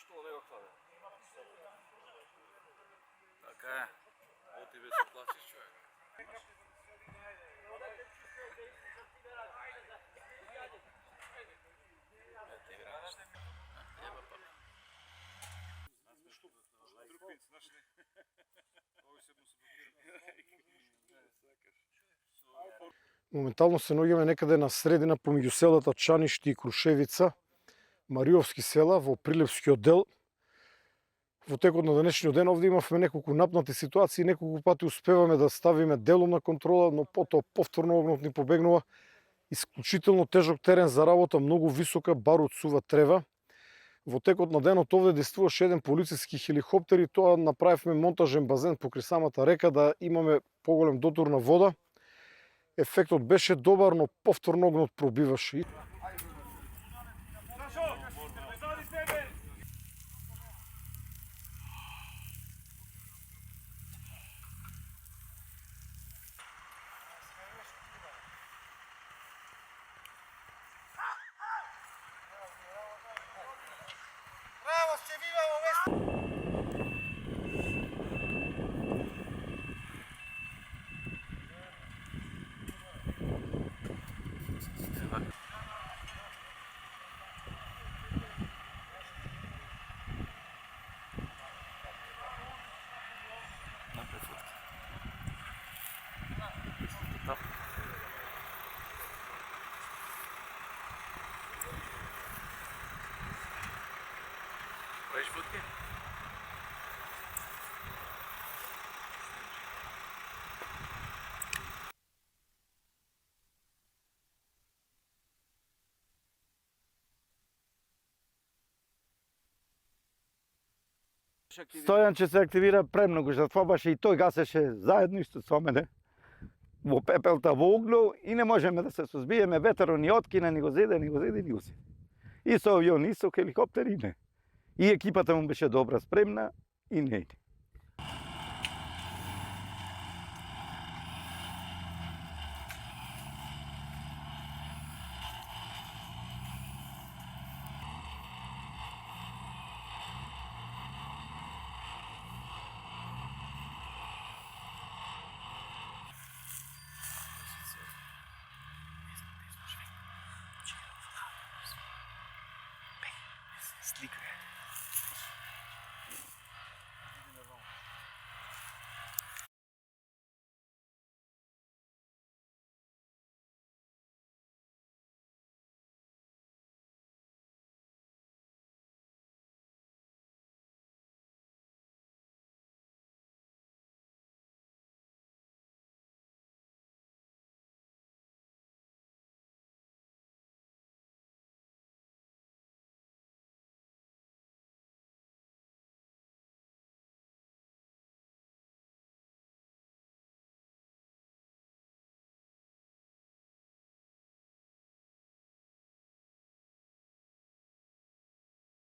школа некаква, бе. Така е. Оти бе се плачиш, човек. Моментално се наоѓаме некаде на средина помеѓу селата Чаништи и Крушевица, Мариовски села во Прилепскиот дел. Во текот на денешниот ден овде имавме неколку напнати ситуации, неколку пати успеваме да ставиме делумна контрола, но потоа повторно огнот ни побегнува. Исклучително тежок терен за работа, многу висока, бар од сува трева. Во текот на денот овде действуваше еден полициски хеликоптер и тоа направивме монтажен базен покрај самата река да имаме поголем дотур на вода. Ефектот беше добар, но повторно огнот пробиваше. Браво, ще вива во вест! Правиш фотки? Стојанче се активира премногу, затоа баше и тој гасеше заедно исто со мене во пепелта, во углу и не можеме да се сузбиеме, ветерот ни откина, ни го зеде, ни узи. И со авион, и со хеликоптер, и не. И екипата му беше добра, спремна, и не иде.